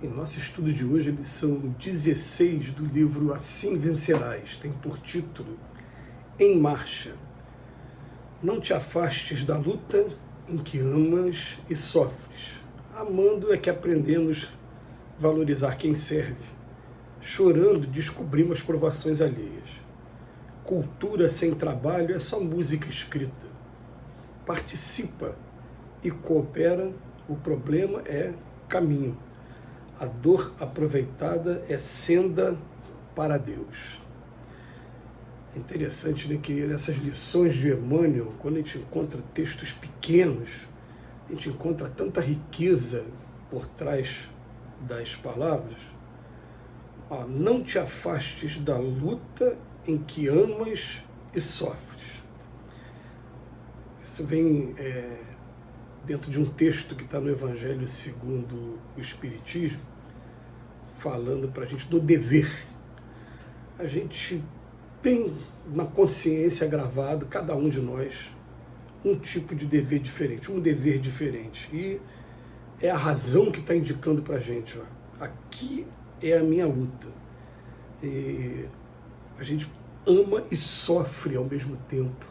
Em nosso estudo de hoje, a lição 16 do livro Assim Vencerás, tem por título Em Marcha. Não te afastes da luta em que amas e sofres. Amando é que aprendemos a valorizar quem serve. Chorando, descobrimos provações alheias. Cultura sem trabalho é só música escrita. Participa e coopera, o problema é caminho. A dor aproveitada é senda para Deus. É interessante, né, que nessas lições de Emmanuel, quando a gente encontra textos pequenos, a gente encontra tanta riqueza por trás das palavras. Não te afastes da luta em que amas e sofres. Isso vem dentro de um texto que está no Evangelho segundo o Espiritismo, falando para a gente do dever. A gente tem na consciência gravado, cada um de nós, um tipo de dever diferente, um dever diferente. E é a razão que está indicando para a gente, aqui é a minha luta. E a gente ama e sofre ao mesmo tempo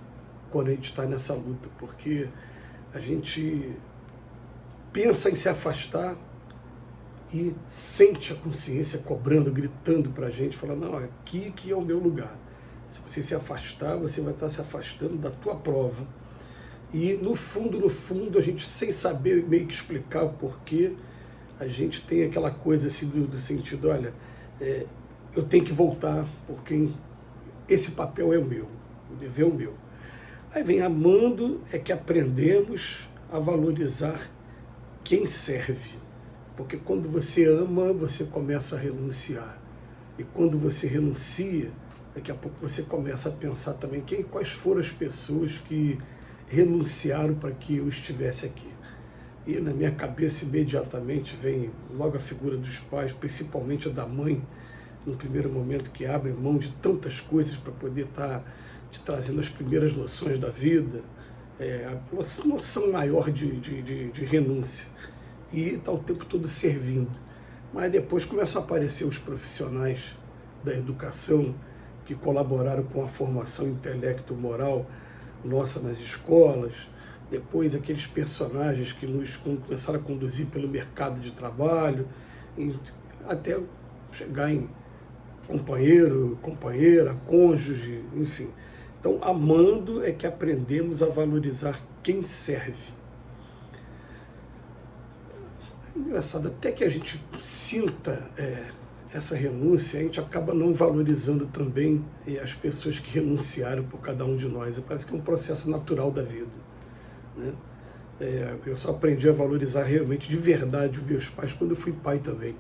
quando a gente está nessa luta, porque a gente pensa em se afastar e sente a consciência cobrando, gritando para a gente, falando, não, aqui que é o meu lugar. Se você se afastar, você vai estar se afastando da tua prova. E no fundo, a gente, sem saber meio que explicar o porquê, a gente tem aquela coisa assim do sentido, olha, eu tenho que voltar, porque esse papel é o meu, o dever é o meu. Aí vem amando é que aprendemos a valorizar quem serve. Porque quando você ama, você começa a renunciar. E quando você renuncia, daqui a pouco você começa a pensar também quais foram as pessoas que renunciaram para que eu estivesse aqui. E na minha cabeça imediatamente vem logo a figura dos pais, principalmente a da mãe, no primeiro momento, que abre mão de tantas coisas para poder estar te trazendo as primeiras noções da vida, a noção maior de renúncia. E está o tempo todo servindo. Mas depois começam a aparecer os profissionais da educação que colaboraram com a formação intelecto-moral nossa nas escolas, depois aqueles personagens que nos começaram a conduzir pelo mercado de trabalho, até chegar em companheiro, companheira, cônjuge, enfim. Então, amando é que aprendemos a valorizar quem serve. Engraçado, até que a gente sinta essa renúncia, a gente acaba não valorizando também as pessoas que renunciaram por cada um de nós. Parece que é um processo natural da vida, né? Eu só aprendi a valorizar realmente, de verdade, os meus pais quando eu fui pai também.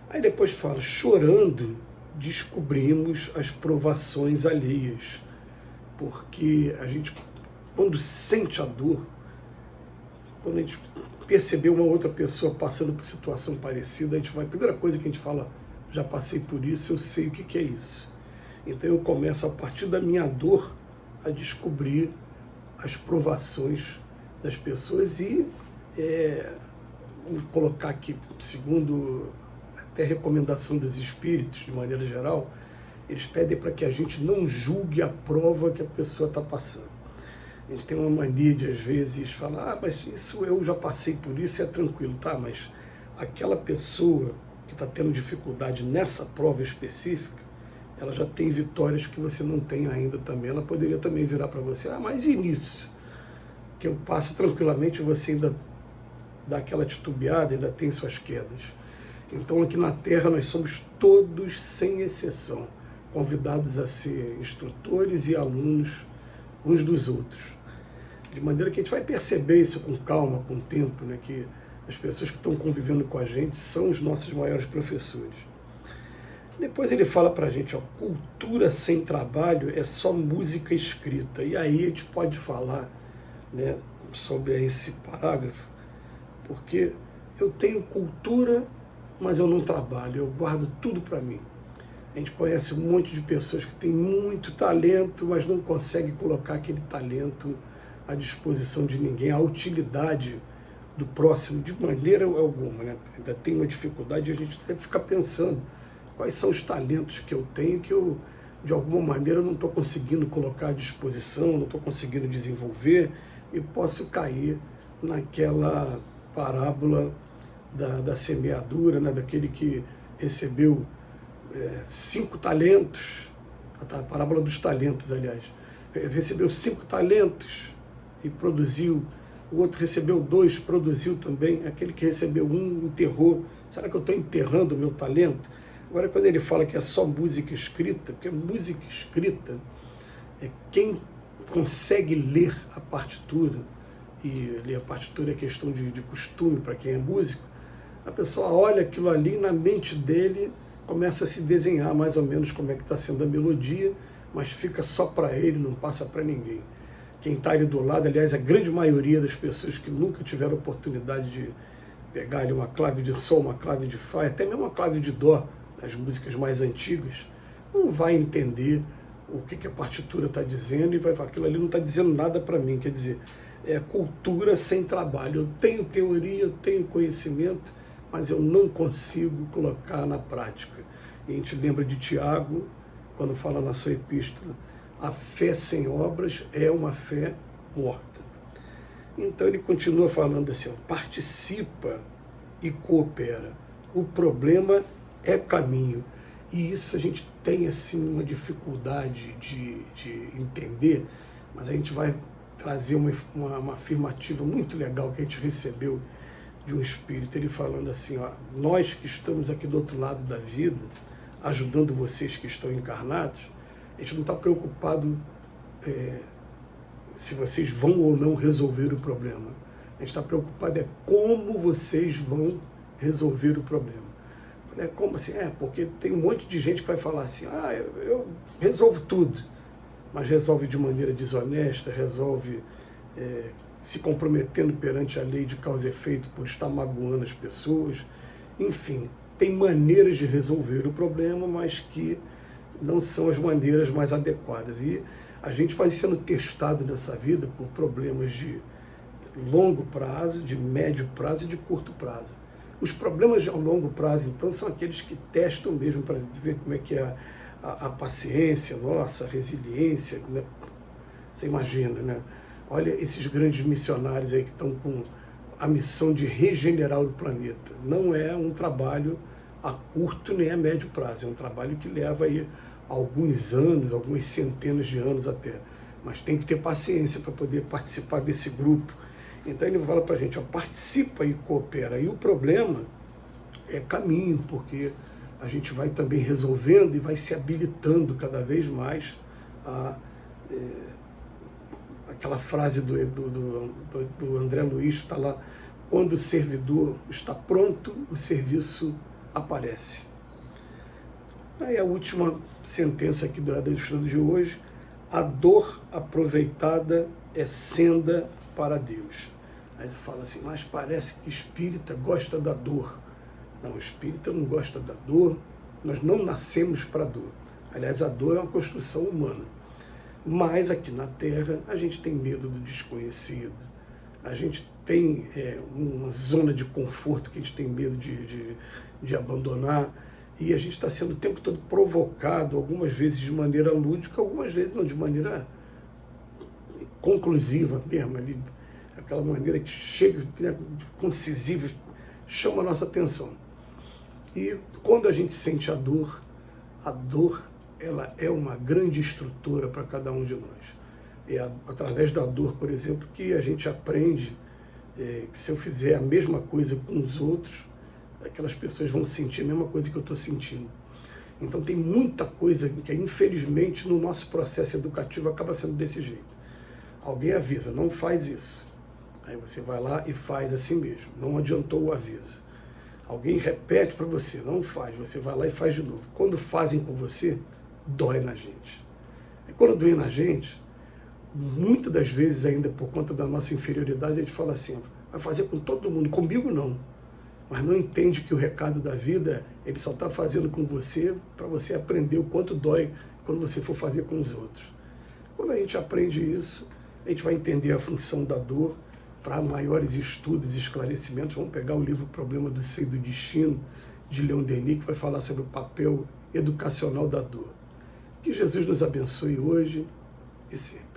Aí depois fala, chorando, descobrimos as provações alheias. Porque a gente, quando sente a dor, quando a gente perceber uma outra pessoa passando por situação parecida, a primeira coisa que a gente fala, já passei por isso, eu sei o que é isso. Então eu começo, a partir da minha dor, a descobrir as provações das pessoas e, vamos colocar aqui, segundo até recomendação dos espíritos, de maneira geral, eles pedem para que a gente não julgue a prova que a pessoa está passando. A gente tem uma mania de, às vezes, falar, mas isso eu já passei por isso, é tranquilo, tá? Mas aquela pessoa que está tendo dificuldade nessa prova específica, ela já tem vitórias que você não tem ainda também. Ela poderia também virar para você, mas e nisso? Que eu passo tranquilamente, você ainda dá aquela titubeada, ainda tem suas quedas. Então aqui na Terra nós somos todos, sem exceção, convidados a ser instrutores e alunos uns dos outros. De maneira que a gente vai perceber isso com calma, com o tempo, né, que as pessoas que estão convivendo com a gente são os nossos maiores professores. Depois ele fala para a gente, cultura sem trabalho é só música escrita. E aí a gente pode falar, né, sobre esse parágrafo, porque eu tenho cultura, mas eu não trabalho, eu guardo tudo para mim. A gente conhece um monte de pessoas que têm muito talento, mas não consegue colocar aquele talento à disposição de ninguém, a utilidade do próximo de maneira alguma, né? Ainda tem uma dificuldade de a gente deve ficar pensando quais são os talentos que eu tenho que eu, de alguma maneira, não estou conseguindo colocar à disposição, não estou conseguindo desenvolver e posso cair naquela parábola da semeadura, né? Daquele que recebeu 5 talentos, a parábola dos talentos, aliás, recebeu 5 talentos e produziu. O outro recebeu 2, produziu também. Aquele que recebeu 1, enterrou. Será que eu estou enterrando o meu talento? Agora, quando ele fala que é só música escrita, porque música escrita é quem consegue ler a partitura, e ler a partitura é questão de costume para quem é músico, a pessoa olha aquilo ali na mente dele, começa a se desenhar mais ou menos como é que está sendo a melodia, mas fica só para ele, não passa para ninguém. Quem está ali do lado, aliás, a grande maioria das pessoas que nunca tiveram oportunidade de pegar ali uma clave de sol, uma clave de fá, até mesmo uma clave de dó, nas músicas mais antigas, não vai entender o que a partitura está dizendo e vai falar, aquilo ali não está dizendo nada para mim. Quer dizer, é cultura sem trabalho. Eu tenho teoria, eu tenho conhecimento, mas eu não consigo colocar na prática. E a gente lembra de Tiago, quando fala na sua epístola, a fé sem obras é uma fé morta. Então ele continua falando assim, ó, participa e coopera. O problema é caminho. E isso a gente tem assim uma dificuldade de entender, mas a gente vai trazer uma afirmativa muito legal que a gente recebeu de um espírito, ele falando assim, ó, nós que estamos aqui do outro lado da vida, ajudando vocês que estão encarnados, a gente não está preocupado se vocês vão ou não resolver o problema. A gente está preocupado como vocês vão resolver o problema. Como assim? Porque tem um monte de gente que vai falar assim, eu resolvo tudo, mas resolve de maneira desonesta, resolve se comprometendo perante a lei de causa e efeito por estar magoando as pessoas. Enfim, tem maneiras de resolver o problema, mas que não são as maneiras mais adequadas. E a gente vai sendo testado nessa vida por problemas de longo prazo, de médio prazo e de curto prazo. Os problemas a longo prazo, então, são aqueles que testam mesmo para ver como é que é a paciência nossa, a resiliência, né? Você imagina, né? Olha esses grandes missionários aí que estão com a missão de regenerar o planeta. Não é um trabalho a curto nem a médio prazo, é um trabalho que leva aí alguns anos, algumas centenas de anos até. Mas tem que ter paciência para poder participar desse grupo. Então ele fala para a gente, ó, participa e coopera. E o problema é caminho, porque a gente vai também resolvendo e vai se habilitando cada vez mais a... aquela frase do André Luiz está lá, quando o servidor está pronto, o serviço aparece. Aí a última sentença aqui do estudo de hoje, a dor aproveitada é senda para Deus. Aí você fala assim, mas parece que espírita gosta da dor. Não, o espírita não gosta da dor, nós não nascemos para a dor. Aliás, a dor é uma construção humana. Mas aqui na Terra a gente tem medo do desconhecido, a gente tem uma zona de conforto que a gente tem medo de abandonar, e a gente está sendo o tempo todo provocado, algumas vezes de maneira lúdica, algumas vezes não, de maneira conclusiva mesmo, ali, aquela maneira que chega, né, concisiva, chama a nossa atenção. E quando a gente sente a dor ela é uma grande instrutora para cada um de nós. É através da dor, por exemplo, que a gente aprende que se eu fizer a mesma coisa com os outros, aquelas pessoas vão sentir a mesma coisa que eu estou sentindo. Então tem muita coisa que, infelizmente, no nosso processo educativo acaba sendo desse jeito. Alguém avisa, não faz isso. Aí você vai lá e faz assim mesmo. Não adiantou o aviso. Alguém repete para você, não faz. Você vai lá e faz de novo. Quando fazem com você, dói na gente. E quando dói na gente, muitas das vezes ainda por conta da nossa inferioridade, a gente fala assim, vai fazer com todo mundo, comigo não. Mas não entende que o recado da vida, ele só está fazendo com você para você aprender o quanto dói quando você for fazer com os outros. Quando a gente aprende isso, a gente vai entender a função da dor para maiores estudos e esclarecimentos, vamos pegar o livro Problema do Ser e do Destino, de Leon Denis, que vai falar sobre o papel educacional da dor. Que Jesus nos abençoe hoje e sempre.